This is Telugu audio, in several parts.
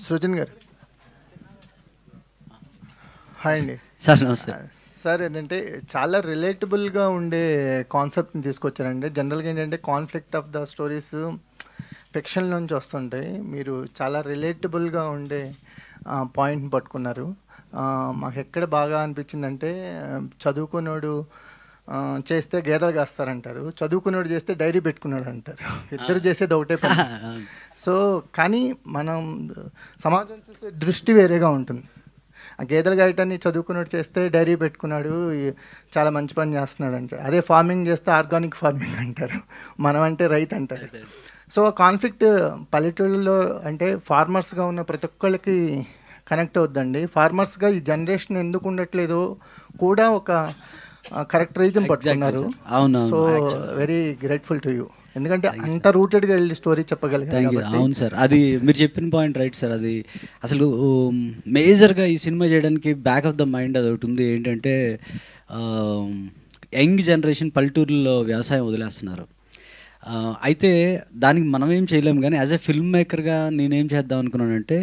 సృజన్ గారు హాయ్ అండి. సార్ నమస్తే. సార్ ఏంటంటే చాలా రిలేటబుల్గా ఉండే కాన్సెప్ట్ని తీసుకొచ్చారండి. జనరల్గా ఏంటంటే conflict of the stories fiction నుంచి వస్తుంటాయి. మీరు చాలా రిలేటబుల్గా ఉండే పాయింట్ని పట్టుకున్నారు. మాకు ఎక్కడ బాగా అనిపించిందంటే చదువుకున్నోడు చేస్తే గేదెలు కాస్తారంటారు, చదువుకున్నాడు చేస్తే డైరీ పెట్టుకున్నాడు అంటారు. ఇద్దరు చేసేది ఒకటే పని. సో కానీ మనం సమాజం చూసే దృష్టి వేరేగా ఉంటుంది. ఆ గేదెలు గాయటాన్ని చదువుకున్నాడు చేస్తే డైరీ పెట్టుకున్నాడు, చాలా మంచి పని చేస్తున్నాడు అంటారు. అదే ఫార్మింగ్ చేస్తే ఆర్గానిక్ ఫార్మింగ్ అంటారు, మనం అంటే రైతు అంటారు. సో కాన్ఫ్లిక్ట్ పల్లెటూళ్ళలో అంటే ఫార్మర్స్గా ఉన్న ప్రతి ఒక్కళ్ళకి కనెక్ట్ అవుద్దండి. ఫార్మర్స్గా ఈ జనరేషన్ ఎందుకు ఉండట్లేదో కూడా ఒక కరెక్ట్ రీజన్ పట్టుకున్నారు. So very grateful to you, ఎందుకంటే అంత రూటెడ్గా వెళ్ళి స్టోరీ చెప్పగలిగారు. అవును సార్, అది మీరు చెప్పిన పాయింట్ రైట్ సార్. అది అసలు మేజర్గా ఈ సినిమా చేయడానికి బ్యాక్ ఆఫ్ ద మైండ్ అది ఒకటి ఉంది. ఏంటంటే యంగ్ జనరేషన్ పల్లెటూరులో వ్యవసాయం వదిలేస్తున్నారు. అయితే దానికి మనం ఏం చేయలేము, కానీ యాజ్ ఎ ఫిల్మ్ మేకర్గా నేనేం చేద్దాం అనుకున్నానంటే,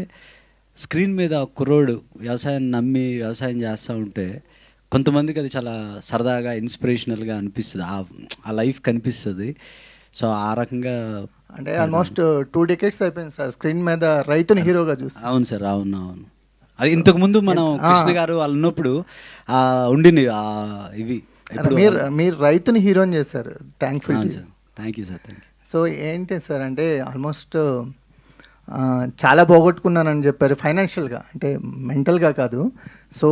స్క్రీన్ మీద కుర్రోడు వ్యవసాయం నమ్మి వ్యవసాయం చేస్తూ ఉంటే కొంతమందికి అది చాలా సరదాగా ఇన్స్పిరేషనల్గా అనిపిస్తుంది, ఆ లైఫ్ కనిపిస్తుంది. సో ఆ రకంగా అంటే ఆల్మోస్ట్ 2 decades అయిపోయింది సార్ స్క్రీన్ మీద రైతుని హీరోగా చూసి. అవును సార్, అవును. అది ఇంతకుముందు మనం కృష్ణ గారు వాళ్ళు ఉన్నప్పుడు ఉండింది ఇవి. ఇప్పుడు మీరు రైతుని హీరోని చేశారు. Thankful sir. Thank you sir, thank you. So ఏంటి సార్ అంటే ఆల్మోస్ట్ చాలా పోగొట్టుకున్నానని చెప్పారు ఫైనాన్షియల్గా, అంటే మెంటల్గా కాదు. సో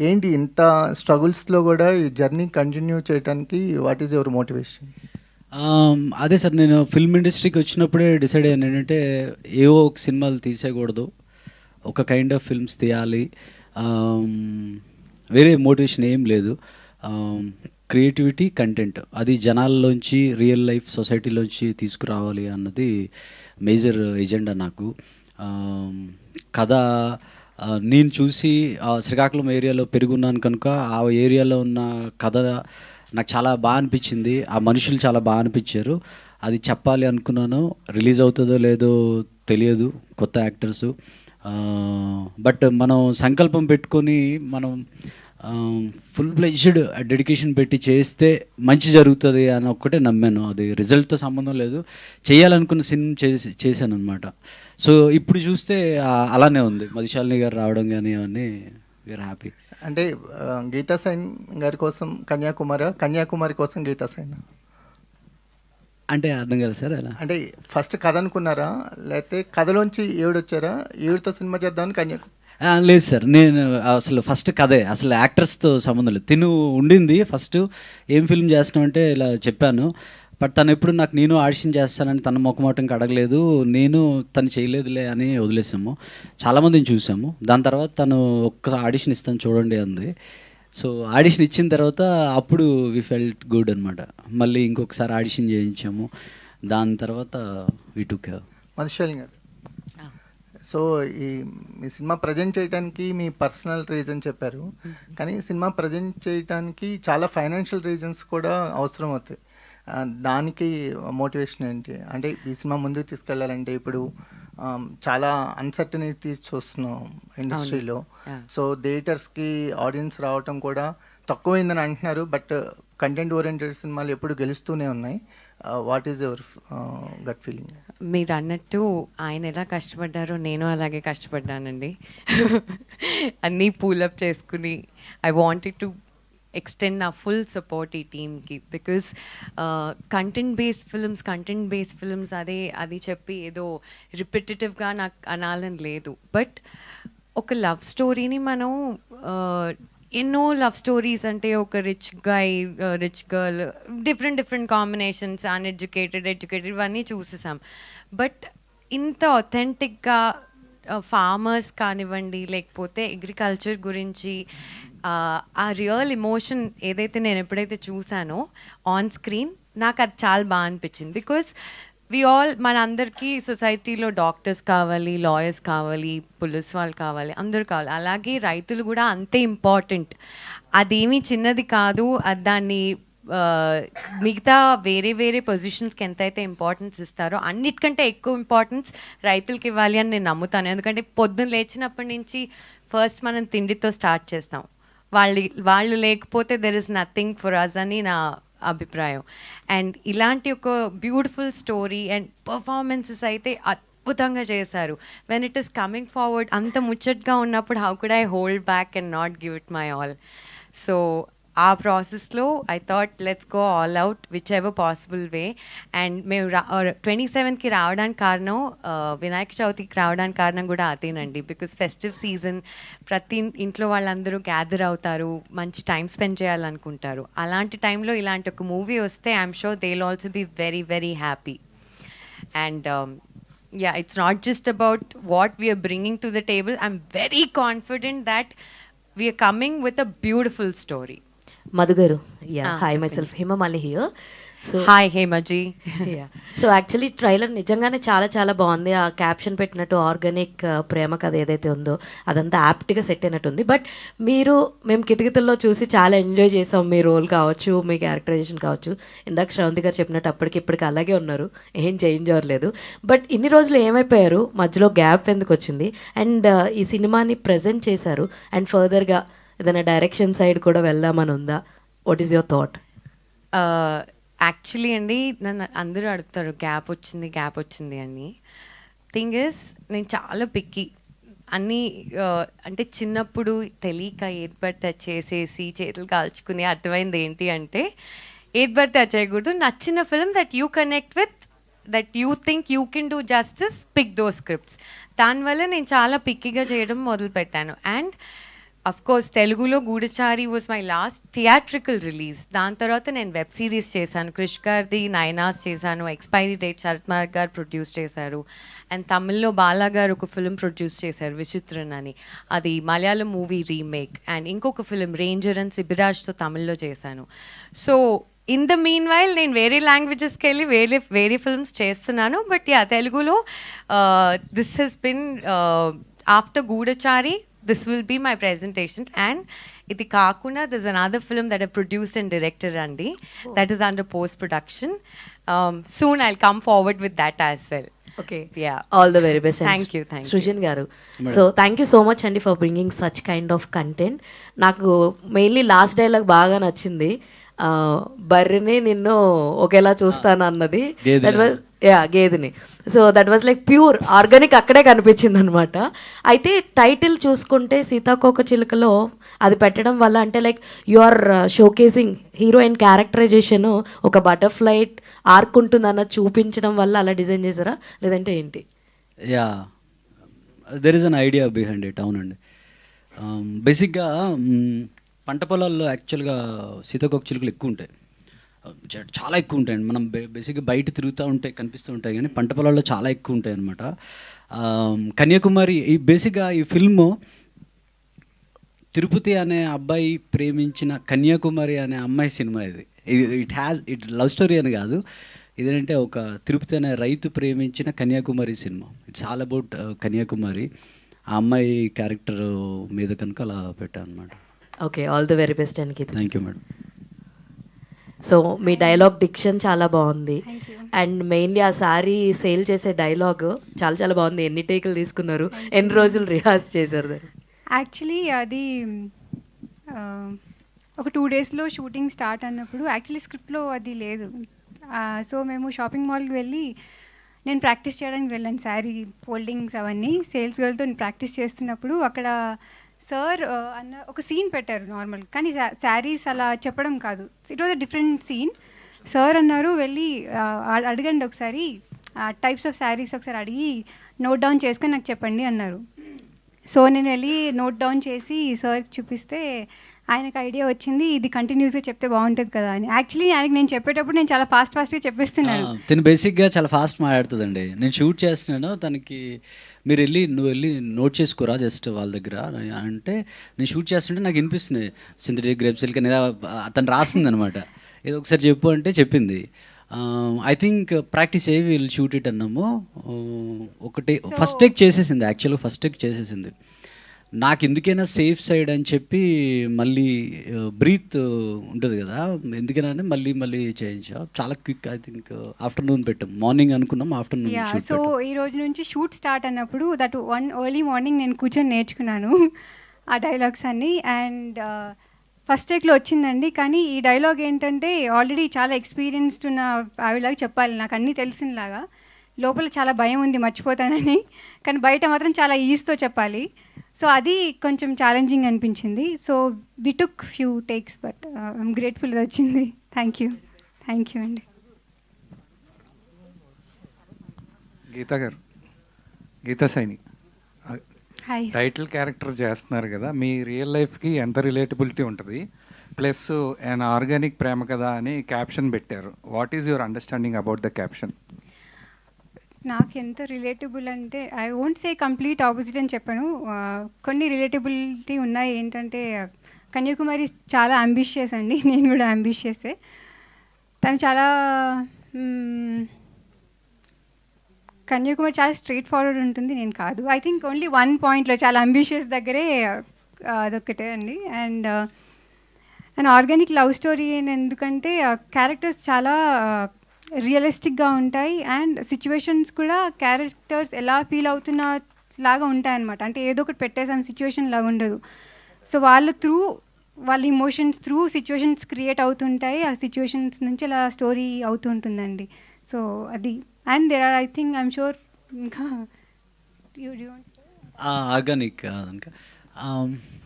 ఏంటి ఇంత స్ట్రగుల్స్లో కూడా ఈ జర్నీ కంటిన్యూ చేయడానికి వాట్ ఈజ్ యువర్ మోటివేషన్? అదే సార్, నేను ఫిల్మ్ ఇండస్ట్రీకి వచ్చినప్పుడే డిసైడ్ అయ్యాను ఏంటంటే ఏవో ఒక సినిమాలు తీసేయకూడదు, ఒక కైండ్ ఆఫ్ ఫిల్మ్స్ తీయాలి. వేరే మోటివేషన్ ఏం లేదు. క్రియేటివిటీ, కంటెంట్ అది జనాల్లోంచి, రియల్ లైఫ్ సొసైటీలోంచి తీసుకురావాలి అన్నది మేజర్ ఎజెండా నాకు. కథ నేను చూసి శ్రీకాకుళం ఏరియాలో పెరుగున్నాను కనుక ఆ ఏరియాలో ఉన్న కథ నాకు చాలా బాగా అనిపించింది, ఆ మనుషులు చాలా బాగా అనిపించారు. అది చెప్పాలి అనుకున్నాను. రిలీజ్ అవుతుందో లేదో తెలియదు, కొత్త యాక్టర్సు. బట్ మనం సంకల్పం పెట్టుకొని మనం ఫుల్ ఫ్లెడ్జ్డ్ డెడికేషన్ పెట్టి చేస్తే మంచి జరుగుతుంది అని ఒక్కటే నమ్మాను. అది రిజల్ట్తో సంబంధం లేదు, చేయాలనుకున్న సినిమా చేశాను అనమాట. సో ఇప్పుడు చూస్తే అలానే ఉంది. మధుశాలిని గారు రావడం కానీ అవన్నీ వీఆర్ హ్యాపీ. అంటే గీతా సైన్ గారి కోసం కన్యాకుమారి కోసం గీతా సైన్ అంటే అర్థం కాదు సార్. అలా అంటే ఫస్ట్ కథ అనుకున్నారా, లేకపోతే కథలోంచి ఏడుకొచ్చారా, ఏడుతో సినిమా చేద్దామని కన్యాకుమారి? లేదు సార్, నేను అసలు ఫస్ట్ కథే, అసలు యాక్టర్స్తో సంబంధం లేదు. తిను ఉండింది ఫస్ట్ ఏం ఫిల్మ్ చేస్తున్నావు అంటే ఇలా చెప్పాను. బట్ తను ఎప్పుడు నేను ఆడిషన్ చేస్తానని తన మొక్కమాటంకి అడగలేదు, నేను తను చేయలేదులే అని వదిలేసాము. చాలామందిని చూసాము. దాని తర్వాత తను ఒక్క ఆడిషన్ ఇస్తాను చూడండి అంది. సో ఆడిషన్ ఇచ్చిన తర్వాత అప్పుడు వి ఫెల్ట్ గుడ్ అనమాట. మళ్ళీ ఇంకొకసారి ఆడిషన్ చేయించాము. దాని తర్వాత వి టుక్. మధుశాలిని గారు, సో మీ సినిమా ప్రజెంట్ చేయడానికి మీ పర్సనల్ రీజన్ చెప్పారు, కానీ సినిమా ప్రజెంట్ చేయడానికి చాలా ఫైనాన్షియల్ రీజన్స్ కూడా అవసరం అవుతాయి. దానికి మోటివేషన్ ఏంటి? అంటే ఈ సినిమా ముందుకు తీసుకెళ్ళాలంటే ఇప్పుడు చాలా అన్సర్టనిటీస్ చూస్తున్నాం ఇండస్ట్రీలో. సో థియేటర్స్కి ఆడియన్స్ రావటం కూడా తక్కువైందని అంటున్నారు, బట్ కంటెంట్ ఓరియంటెడ్ సినిమాలు ఎప్పుడు గెలుస్తూనే ఉన్నాయి. What is your gut feeling? మీరు అన్నట్టు ఆయన ఎలా కష్టపడ్డారో నేను అలాగే కష్టపడ్డానండి. అన్నీ పూలప్ చేసుకుని ఐ వాంటెడ్ టు ఎక్స్టెండ్ నా ఫుల్ సపోర్ట్ ఈ టీమ్కి, బికాజ్ కంటెంట్ బేస్డ్ ఫిల్మ్స్ అది చెప్పి ఏదో రిపిటేటివ్గా నాకు అనాలని లేదు. బట్ ఒక లవ్ స్టోరీని మనం ఎన్నో లవ్ స్టోరీస్ అంటే ఒక rich girl, different combinations, uneducated, educated ఇవన్నీ చూసేసాం. బట్ ఇంత ఒథెంటిక్గా ఫార్మర్స్ కానివ్వండి, లేకపోతే అగ్రికల్చర్ గురించి ఆ రియల్ ఎమోషన్ ఏదైతే నేను ఎప్పుడైతే చూసానో ఆన్ స్క్రీన్, నాకు అది చాలా బాగా అనిపించింది. బికాస్ మనందరికీ సొసైటీలో డాక్టర్స్ కావాలి, లాయర్స్ కావాలి, పోలీస్ వాళ్ళు కావాలి, అందరూ కావాలి. అలాగే రైతులు కూడా అంతే ఇంపార్టెంట్. అదేమీ చిన్నది కాదు. దాన్ని మిగతా వేరే వేరే పొజిషన్స్కి ఎంతైతే ఇంపార్టెన్స్ ఇస్తారో అన్నిటికంటే ఎక్కువ ఇంపార్టెన్స్ రైతులకి ఇవ్వాలి అని నేను నమ్ముతాను. ఎందుకంటే పొద్దున్న లేచినప్పటి నుంచి ఫస్ట్ మనం తిండితో స్టార్ట్ చేస్తాం. వాళ్ళు లేకపోతే there is nothing for us అని నా అభిప్రాయం. అండ్ ఇలాంటి ఒక బ్యూటిఫుల్ స్టోరీ అండ్ పర్ఫార్మెన్సెస్ అయితే అద్భుతంగా చేశారు. When it is coming forward అంత ముచ్చట్గా ఉన్నప్పుడు how could I hold back and not give it my all. So ఆ ప్రాసెస్లో I thought let's go all out which ever possible way. And మేము 27కి రావడానికి కారణం, వినాయక చవితికి రావడానికి కారణం కూడా అదేనండి. బికాస్ ఫెస్టివ్ సీజన్, ప్రతి ఇంట్లో వాళ్ళందరూ గ్యాదర్ అవుతారు, మంచి టైం స్పెండ్ చేయాలనుకుంటారు. అలాంటి టైంలో ఇలాంటి ఒక మూవీ వస్తే I'm sure they will also be very very happy. And yeah, it's not just about what we are bringing to the table. I'm very confident that we are coming with a beautiful story. Madhu garu, yeah, hi, చెప్పండి. myself Hemamali here. So Hi Hemaji. So actually trailer నిజంగానే చాలా చాలా బాగుంది. ఆ క్యాప్షన్ పెట్టినట్టు ఆర్గానిక్ ప్రేమ కథ ఏదైతే ఉందో అదంతా యాప్ట్గా సెట్ అయినట్టుంది. బట్ మేము కితకితల్లో చూసి చాలా ఎంజాయ్ చేసాం. మీ రోల్ కావచ్చు, మీ క్యారెక్టరైజేషన్ కావచ్చు. ఇందాక శ్రవంతి గారు చెప్పినట్టు అప్పటికి ఇప్పటికి అలాగే ఉన్నారు, ఏం చేంజ్ అవ్వలేదు. బట్ ఇన్ని రోజులు ఏమైపోయారు, మధ్యలో గ్యాప్ ఎందుకు వచ్చింది? అండ్ ఈ సినిమాని ప్రజెంట్ చేశారు అండ్ ఫర్దర్గా ఏదైనా డైరెక్షన్ సైడ్ కూడా వెళ్దామని ఉందా? What is your thought? Actually అండి, నన్ను అందరూ అడుగుతారు గ్యాప్ వచ్చింది అని. థింగ్ ఇస్, నేను చాలా పిక్కి. అన్నీ అంటే చిన్నప్పుడు తెలియక ఏది పడితే అది చేసేసి చేతులు కాల్చుకుని అర్థమైంది ఏంటి అంటే, ఏది పడితే అది చేయకూడదు. నచ్చిన film that you connect with, that you think you can do justice, pick those scripts. దానివల్ల నేను చాలా పిక్కిగా చేయడం మొదలుపెట్టాను. అండ్ అఫ్ కోర్స్ తెలుగులో Goodachari was my last theatrical release. దాని తర్వాత నేను వెబ్ సిరీస్ చేశాను, క్రిష్ గారిది నైనాస్ చేశాను, ఎక్స్పైరీ డేట్ శరత్ మార్క్ గారు ప్రొడ్యూస్ చేశారు. అండ్ తమిళ్లో బాలా గారు ఒక ఫిల్మ్ ప్రొడ్యూస్ చేశారు, విచిత్రన్ అని, అది మలయాళం మూవీ రీమేక్. అండ్ ఇంకొక ఫిల్మ్ రేంజర్ అండ్ సిబిరాజ్తో తమిళ్లో చేశాను. So in the meanwhile నేను వేరే లాంగ్వేజెస్కి వెళ్ళి వేరే ఫిల్మ్స్ చేస్తున్నాను. బట్ యా, తెలుగులో this has been after Goodachari, this will be my presentation. And ఇది కాకుండా there's another film that I produced and directed అండి, that is under post production. Soon I'll come forward with that as well. Okay, Yeah. All the very best. Thank you. Srujan garu, so thank you so much అండి for bringing such kind of content. నాకు మెయిన్లీ లాస్ట్ డైలాగ్ బాగా నచ్చింది, బర్రెని నిన్ను ఒకేలా చూస్తాను అన్నది. దట్ వాజ్ గేదెని. So that was like pure organic, అక్కడే కనిపించింది అనమాట. అయితే టైటిల్ చూసుకుంటే సీతాకోక చిలుకలో అది పెట్టడం వల్ల అంటే like you are showcasing heroine characterization, ఒక బటర్ఫ్లై ఆర్క్ ఉంటుందన్న చూపించడం వల్ల అలా డిజైన్ చేశారా, లేదంటే ఏంటి? Yeah, there is an idea behind it. అవునండి, బేసిక్గా పంట పొలాల్లో యాక్చువల్గా సీతాకోక చిలుకలు ఎక్కువ ఉంటాయి, చాలా ఎక్కువ ఉంటాయండి. మనం బేసిక్గా బయట తిరుగుతూ ఉంటాయి, కనిపిస్తూ ఉంటాయి, కానీ పంట పొలాల్లో చాలా ఎక్కువ ఉంటాయి అనమాట. కన్యాకుమారి, ఈ బేసిక్గా ఈ ఫిల్ము తిరుపతి అనే అబ్బాయి ప్రేమించిన కన్యాకుమారి అనే అమ్మాయి సినిమా. ఇట్ లవ్ స్టోరీ అని కాదు, ఇదేంటంటే ఒక తిరుపతి అనే రైతు ప్రేమించిన కన్యాకుమారి సినిమా. It's all about Kanyakumari. ఆ అమ్మాయి క్యారెక్టర్ మీద కనుక అలా పెట్టాను అనమాట. Okay, all the very best and thank you madam. So మీ డైలాగ్ డిక్షన్ చాలా బాగుంది. అండ్ మెయిన్లీ ఆ సారీ సేల్ చేసే డైలాగ్ చాలా చాలా బాగుంది. ఎన్ని టేకులు తీసుకున్నారు, ఎన్ని రోజులు రిహార్స్ చేశారు దాన్ని? యాక్చువల్లీ అది ఒక 2 డేస్లో షూటింగ్ స్టార్ట్ అన్నప్పుడు యాక్చువల్లీ స్క్రిప్ట్లో అది లేదు. సో మేము షాపింగ్ మాల్కి వెళ్ళి నేను ప్రాక్టీస్ చేయడానికి వెళ్ళాను, శారీ ఫోల్డింగ్స్ అవన్నీ. సేల్స్ గర్ల్తో నేను ప్రాక్టీస్ చేస్తున్నప్పుడు అక్కడ సార్ అన్న ఒక సీన్ పెట్టారు నార్మల్, కానీ శారీస్ అలా చెప్పడం కాదు, it was a different scene. Sir అన్నారు వెళ్ళి అడగండి ఒకసారి, టైప్స్ ఆఫ్ శారీస్ ఒకసారి అడిగి నోట్ డౌన్ చేసుకొని నాకు చెప్పండి అన్నారు. సో నేను వెళ్ళి నోట్ డౌన్ చేసి సార్కి చూపిస్తే ఆయనకు ఐడియా వచ్చింది, ఇది కంటిన్యూస్గా చెప్తే బాగుంటుంది కదా అని. యాక్చువల్లీ ఆయనకి నేను చెప్పేటప్పుడు నేను చాలా ఫాస్ట్గా చెప్పేస్తున్నాను. తను బేసిక్గా చాలా ఫాస్ట్ మాట్లాడుతుందండి. నేను షూట్ చేస్తున్నాను, తనకి నువ్వు వెళ్ళి నోట్ చేసుకోరా జస్ట్ వాళ్ళ దగ్గర అంటే, నేను షూట్ చేస్తుంటే నాకు వినిపిస్తుంది సింథటిక్ గ్రేప్ సిల్క్ అని తను రాసింది అనమాట. ఏదో ఒకసారి చెప్పు అంటే చెప్పింది. ఐ థింక్ ప్రాక్టీస్ అయ్యి వీళ్ళు షూట్ ఇట్ అన్నాము. ఒకటి ఫస్ట్ టేక్ చేసేసింది, యాక్చువల్గా ఫస్ట్ టేక్ చేసేసింది. నాకు ఎందుకైనా సేఫ్ సైడ్ అని చెప్పి మళ్ళీ బ్రీత్ ఉంటుంది కదా, ఎందుకైనా అని మళ్ళీ చేయించా. చాలా క్విక్, ఐ థింక్ ఆఫ్టర్నూన్ పెట్టాం, మార్నింగ్ అనుకున్నాం, ఆఫ్టర్నూన్ యా షూట్ సో పెట్టాం. ఈ రోజు నుంచి షూట్ స్టార్ట్ అన్నప్పుడు దట్ వన్ ఎర్లీ మార్నింగ్ నేను కూర్చొని నేర్చుకున్నాను ఆ డైలాగ్స్ అన్నీ. అండ్ ఫస్ట్ టేక్లో వచ్చిందండి. కానీ ఈ డైలాగ్ ఏంటంటే ఆల్రెడీ చాలా ఎక్స్పీరియన్స్డ్ ఉన్న ఆవిడలాగా చెప్పాలి, నాకు అన్నీ తెలిసినలాగా. లోపల చాలా భయం ఉంది మర్చిపోతానని, కానీ బయట మాత్రం చాలా ఈజీతో చెప్పాలి. సో అది కొంచెం ఛాలెంజింగ్ అనిపించింది. So we took few takes but I'm grateful ఇది వచ్చింది. థ్యాంక్ యూ అండి. గీతా గారు, Geetha Saini hi. Title character చేస్తున్నారు కదా, మీ రియల్ లైఫ్కి ఎంత రిలేటబిలిటీ ఉంటుంది, ప్లస్ an ఆర్గానిక్ ప్రేమ కదా అని క్యాప్షన్ పెట్టారు. What is your understanding about the caption? నాకు ఎంత రిలేటబుల్ అంటే I won't say complete opposite అని చెప్పాను. కొన్ని రిలేటబిలిటీ ఉన్నాయి. ఏంటంటే కన్యాకుమారి చాలా అంబిషియస్ అండి, నేను కూడా అంబిషియసే. తను చాలా కన్యాకుమారి చాలా స్ట్రైట్ ఫార్వర్డ్ ఉంటుంది, నేను కాదు. ఐ థింక్ ఓన్లీ వన్ పాయింట్లో చాలా అంబిషియస్ దగ్గరే అదొక్కటే అండి. అండ్ ఆర్గానిక్ లవ్ స్టోరీ ఎందుకంటే క్యారెక్టర్స్ చాలా రియలిస్టిక్గా ఉంటాయి. అండ్ సిచ్యువేషన్స్ కూడా క్యారెక్టర్స్ ఎలా ఫీల్ అవుతున్న లాగా ఉంటాయన్నమాట. అంటే ఏదో ఒకటి పెట్టేసాం సిచ్యువేషన్ లాగా ఉండదు. సో వాళ్ళ ఇమోషన్స్ త్రూ సిచ్యువేషన్స్ క్రియేట్ అవుతుంటాయి. ఆ సిచ్యువేషన్స్ నుంచి అలా స్టోరీ అవుతుంటుందండి. సో అది. And there are I think I'm sure ఇంకా ఆర్గానిక్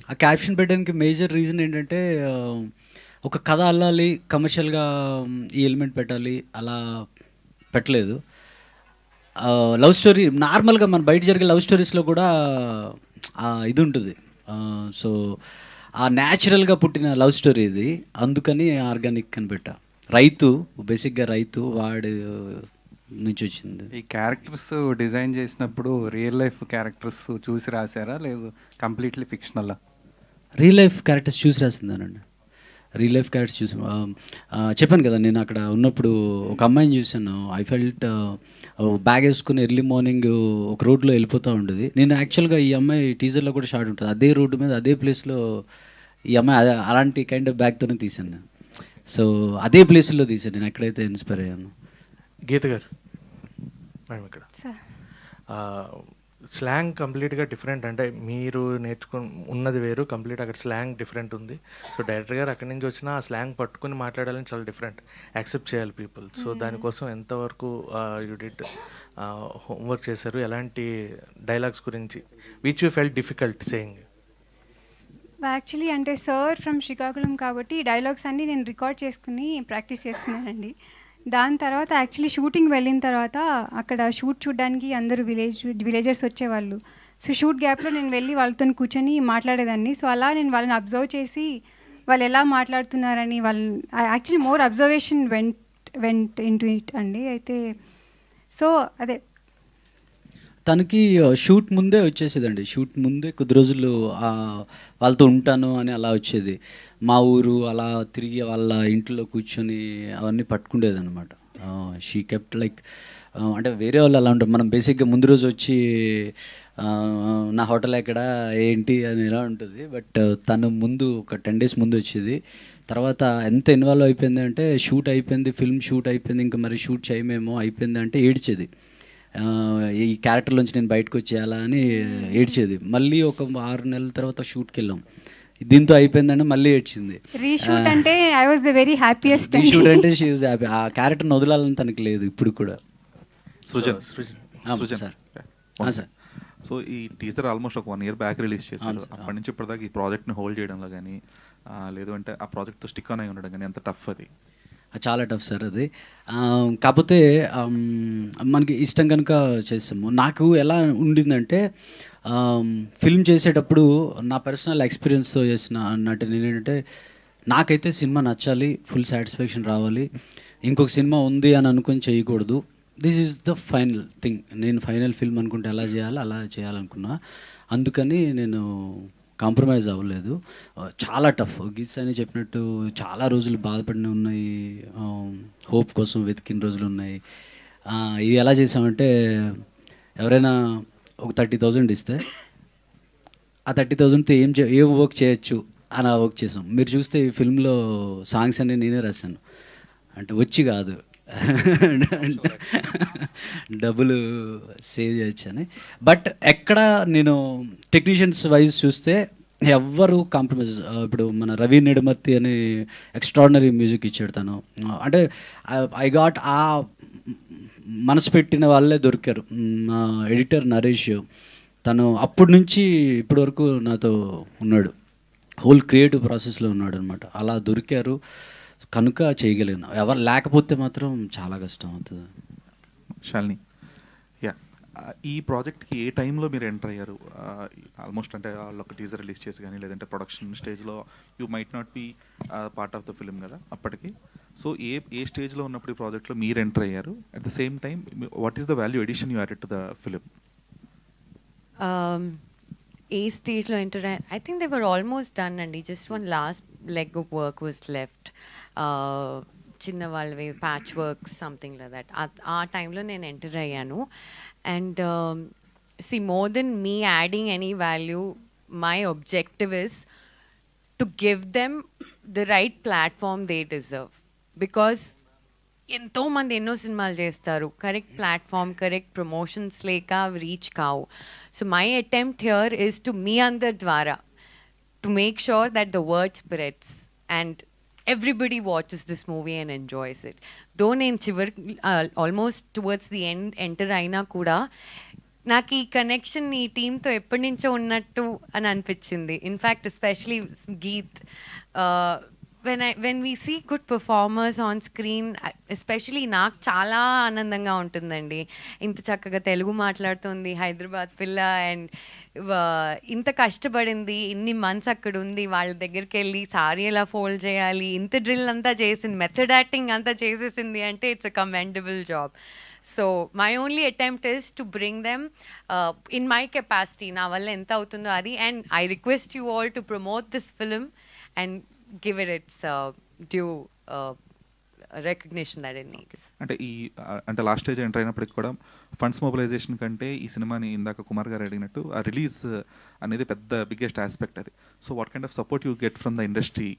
ఆ క్యాప్షన్ పెట్టడానికి మేజర్ రీజన్ ఏంటంటే ఒక కథ అల్లాలి, కమర్షియల్గా ఈ ఎలిమెంట్ పెట్టాలి, అలా పెట్టలేదు. లవ్ స్టోరీ నార్మల్గా మన బయట జరిగే లవ్ స్టోరీస్లో కూడా ఇది ఉంటుంది. సో ఆ న్యాచురల్గా పుట్టిన లవ్ స్టోరీ ఇది, అందుకని ఆర్గానిక్ అని పెట్టా. బేసిక్గా రైతు వాడి నుంచి వచ్చింది. ఈ క్యారెక్టర్స్ డిజైన్ చేసినప్పుడు రియల్ లైఫ్ క్యారెక్టర్స్ చూసి రాశారా, లేదు కంప్లీట్లీ ఫిక్షనలా? రియల్ లైఫ్ క్యారెక్టర్స్ చూసి రాసిందానండి. రియల్ లైఫ్ క్యారెక్టర్స్ చూసి చెప్పాను కదా, నేను అక్కడ ఉన్నప్పుడు ఒక అమ్మాయిని చూశాను. ఐ ఫెల్ట్ బ్యాగ్ వేసుకుని ఎర్లీ మార్నింగ్ ఒక రోడ్లో వెళ్ళిపోతూ ఉండేది. నేను యాక్చువల్గా ఈ అమ్మాయి టీజర్లో కూడా షార్ట్ ఉంటుంది, అదే రోడ్డు మీద అదే ప్లేస్లో ఈ అమ్మాయి అలాంటి కైండ్ ఆఫ్ బ్యాగ్తోనే తీశాను నేను. సో అదే ప్లేస్లో తీశాను నేను, ఎక్కడైతే ఇన్స్పైర్ అయ్యాను. గీత గారు మేడం, ఇక్కడ స్లాంగ్ కంప్లీట్గా డిఫరెంట్. అంటే మీరు ఉన్నది వేరు, కంప్లీట్ అక్కడ స్లాంగ్ డిఫరెంట్ ఉంది. సో డైరెక్టర్ గారు అక్కడి నుంచి వచ్చిన ఆ స్లాంగ్ పట్టుకుని మాట్లాడాలని చాలా డిఫరెంట్, యాక్సెప్ట్ చేయాలి పీపుల్. సో దానికోసం ఎంతవరకు యూడిట్ హోంవర్క్ చేశారు? ఎలాంటి డైలాగ్స్ గురించి which you felt difficult saying? Actually అంటే సార్ ఫ్రమ్ శ్రీకాకుళం కాబట్టి ఈ డైలాగ్స్ అన్నీ నేను రికార్డ్ చేసుకుని ప్రాక్టీస్ చేసుకున్నానండి. దాని తర్వాత యాక్చువల్లీ షూటింగ్ వెళ్ళిన తర్వాత అక్కడ షూట్ చూడడానికి అందరూ విలేజర్స్ వచ్చేవాళ్ళు. సో షూట్ గ్యాప్లో నేను వెళ్ళి వాళ్ళతో కూర్చొని మాట్లాడేదాన్ని. సో అలా నేను వాళ్ళని అబ్జర్వ్ చేసి వాళ్ళు ఎలా మాట్లాడుతున్నారని actually more observation vent into it అండి. అయితే సో అదే తనకి షూట్ ముందే వచ్చేసేదండి. షూట్ ముందే కొద్ది రోజులు వాళ్ళతో ఉంటాను అని అలా వచ్చేది. మా ఊరు అలా తిరిగి వాళ్ళ ఇంట్లో కూర్చొని అవన్నీ పట్టుకుండేది అనమాట. షీ కెప్ట్ లైక్, అంటే వేరే వాళ్ళు అలా ఉంటారు. మనం బేసిక్గా ముందు రోజు వచ్చి నా హోటల్ ఎక్కడ ఏంటి అని ఎలా ఉంటుంది. బట్ తను ముందు ఒక 10 days ముందు వచ్చేది. తర్వాత ఎంత ఇన్వాల్వ్ అయిపోయింది అంటే, షూట్ అయిపోయింది, ఫిల్మ్ షూట్ అయిపోయింది, ఇంకా మరి షూట్ చేయమేమో అయిపోయింది అంటే ఏడ్చేది. ఈ క్యారెక్టర్లోంచి నేను బయటకు వచ్చేయాలా అని ఏడ్చేది. మళ్ళీ ఒక 6 నెలల తర్వాత షూట్కి వెళ్ళాం, దీంతో అయిపోయిందని మళ్ళీ ఏడ్చింది. రీషూట్ అంటే I was the very happiest. Reshoot అంటే షీ ఈజ్ హ్యాపీ. ఆ క్యారెక్టర్ని వదలాలని తనకి లేదు ఇప్పుడు కూడా. సృజన్ సార్, సో ఈ టీజర్ ఆల్మోస్ట్ ఒక 1 year బ్యాక్ రిలీజ్ చేశారు. అప్పటి నుంచి ఇప్పటిదాకా ఈ ప్రాజెక్ట్ని హోల్డ్ చేయడంలో కానీ, లేదు అంటే ఆ ప్రాజెక్ట్తో స్టిక్ ఆన్ అయి ఉండడం కానీ ఎంత టఫ్ అది? చాలా టఫ్ సార్ అది. కాకపోతే మనకి ఇష్టం కనుక చేస్తాము. నాకు ఎలా ఉండిందంటే, ఫిల్మ్ చేసేటప్పుడు నా పర్సనల్ ఎక్స్పీరియన్స్తో చేసిన అన్నట్టు నేనేంటంటే, నాకైతే సినిమా నచ్చాలి, ఫుల్ సాటిస్ఫాక్షన్ రావాలి, ఇంకొక సినిమా ఉంది అని అనుకొని చేయకూడదు. This is the final thing. నేను ఫైనల్ ఫిల్మ్ అనుకుంటే ఎలా చేయాలో అలా చేయాలనుకున్నా. అందుకని నేను కాంప్రమైజ్ అవ్వలేదు. చాలా టఫ్. గీత అని చెప్పినట్టు చాలా రోజులు బాధపడినవి ఉన్నాయి, హోప్ కోసం వెతికిన రోజులు ఉన్నాయి. ఇది ఎలా చేసామంటే, ఎవరైనా ఒక 30,000 ఇస్తే ఆ 30,000తో ఏం వర్క్ చేయొచ్చు అని వర్క్ చేసాం. మీరు చూస్తే ఈ ఫిల్మ్లో సాంగ్స్ అన్నీ నేనే రాశాను, అంటే వచ్చి కాదు, డబ్బులు సేవ్ చేయొచ్చని. బట్ ఎక్కడ నేను టెక్నీషియన్స్ వైజ్ చూస్తే ఎవ్వరు కాంప్రమైజ్. ఇప్పుడు మన రవి నెడుమర్తి అని ఎక్స్ట్రాడినరీ మ్యూజిక్ ఇచ్చాడు తను. అంటే ఐ గాట్ ఆ మనసు పెట్టిన వాళ్ళే దొరికారు. మా ఎడిటర్ నరేష్, తను అప్పటి నుంచి ఇప్పటి వరకు నాతో ఉన్నాడు, హోల్ క్రియేటివ్ ప్రాసెస్లో ఉన్నాడు అనమాట. అలా దొరికారు కనుక చేయగలిగిన. ఎవరు లేకపోతే మాత్రం చాలా కష్టం అవుతుంది. శాలిని, యా, ఈ ప్రాజెక్ట్కి ఏ టైంలో మీరు ఎంటర్ అయ్యారు? ఆల్మోస్ట్ అంటే వాళ్ళు ఒక టీజర్ రిలీజ్ చేసి కానీ లేదంటే ప్రొడక్షన్ స్టేజ్లో you might not be part of the film కదా అప్పటికి. సో ఏ స్టేజ్లో ఉన్నప్పుడు ఈ ప్రాజెక్ట్లో మీరు ఎంటర్ అయ్యారు? At the same time what is the value addition you added to the film? ఏ స్టేజ్లో ఎంటర్ అయ్యారు? I think they were almost done అండి. Just one last leg of work was left. చిన్న వాళ్ళవి patch work something like that. ఆ టైంలో నేను ఎంటర్ అయ్యాను. And see, more than me adding any value, my objective is to give them the right platform they deserve. Because ఎంతోమంది ఎన్నో సినిమాలు చేస్తారు, కరెక్ట్ ప్లాట్ఫామ్, కరెక్ట్ ప్రమోషన్స్ లేక రీచ్ కావు. So my attempt here is to మీ అందరి ద్వారా to make sure that the word spreads and everybody watches this movie and enjoys it. Though నేను చివరికి ఆల్మోస్ట్ టువర్డ్స్ ది ఎంటర్ అయినా కూడా నాకు ఈ కనెక్షన్ ఈ టీంతో ఎప్పటి నుంచో ఉన్నట్టు అని అనిపించింది. In fact especially Geeth, when we see good performers on screen, especially నాకు చాలా ఆనందంగా ఉంటుందండి. ఇంత చక్కగా తెలుగు మాట్లాడుతుంది, హైదరాబాద్ పిల్ల, అండ్ ఇంత కష్టపడింది, ఇన్ని మంత్స్ అక్కడ ఉంది, వాళ్ళ దగ్గరికి వెళ్ళి సారీ ఎలా ఫోల్డ్ చేయాలి, ఇంత డ్రిల్ అంతా చేసింది, మెథడ్ యాక్టింగ్ అంతా చేసేసింది అంటే it's a commendable job. So my only attempt is to bring them in my capacity, నా వల్ల ఎంత అవుతుందో అది. And I request you all to promote this film and give it its due recognition that it needs. అంటే లాస్ట్ స్టేజ్ ఎంటర్ అయినప్పటికి కూడా ఫండ్స్ మొబిలైజేషన్ కంటే ఈ సినిమాని ఇందాక కుమార్ గారు అడిగినట్టు ఆ రిలీజ్ అనేది పెద్ద బిగ్గెస్ట్ ఆస్పెక్ట్ అది. So what kind of support you get from the industry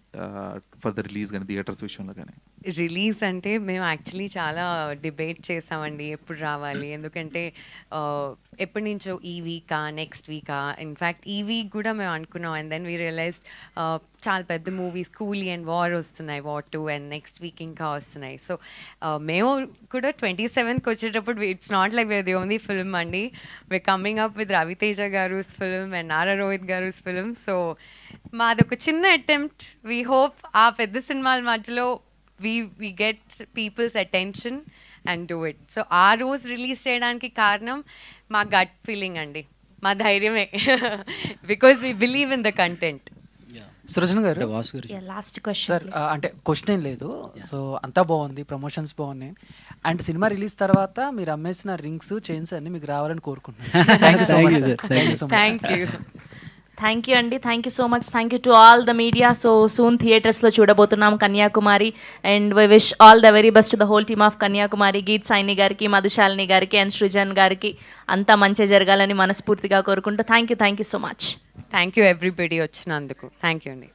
for the release కానీ థియేటర్స్ విషయంలో కానీ? రిలీజ్ అంటే మేము యాక్చువల్లీ చాలా డిబేట్ చేసామండి ఎప్పుడు రావాలి, ఎందుకంటే ఎప్పటి నుంచో ఈ వీకా నెక్స్ట్ వీకా, ఇన్ఫ్యాక్ట్ ఈ వీక్ కూడా మేము అనుకున్నాం. అండ్ దెన్ వీ రియలైజ్డ్ చాలా పెద్ద మూవీస్ కూలీ అండ్ వార్ వస్తున్నాయి, వార్ 2, అండ్ నెక్స్ట్ వీక్ ఇంకా వస్తున్నాయి. సో మేము కూడా 27th వచ్చేటప్పుడు it's not like we're the only film అండి, we're coming up with Raviteja గారు's film and నారా రోహిత్ గారు's film. సో మాదొక చిన్న అటెంప్ట్. వీ హోప్ ఆ పెద్ద సినిమాల మధ్యలో we get people's attention and do it. So ఆ రోజు రిలీజ్ చేయడానికి కారణం మా గట్ ఫీలింగ్ అండి, మా ధైర్యమే, because we believe in the content. Srujan గారు, లాస్ట్ సార్, క్వశ్చన్ అంటే క్వశ్చన్ ఏం లేదు. సో అంతా బాగుంది, ప్రమోషన్స్ బాగున్నాయి, అండ్ సినిమా రిలీజ్ తర్వాత మీరు అమ్మేసిన రింగ్స్, చైన్స్ అన్ని మీకు రావాలని కోరుకుంటున్నాను. Thank you so much. Thank you. Thank you అండి, thank you so much. Thank you to all the media. So soon థియేటర్స్లో చూడబోతున్నాం Kanyakumari, and we wish all the very best to the whole team of Kanyakumari. Geeth Saini గారికి, మధుశాలిని గారికి అండ్ సృజన్ గారికి అంతా మంచి జరగాలని మనస్ఫూర్తిగా కోరుకుంటూ thank you so much. Thank you everybody వచ్చినందుకు. థ్యాంక్ యూ అండి.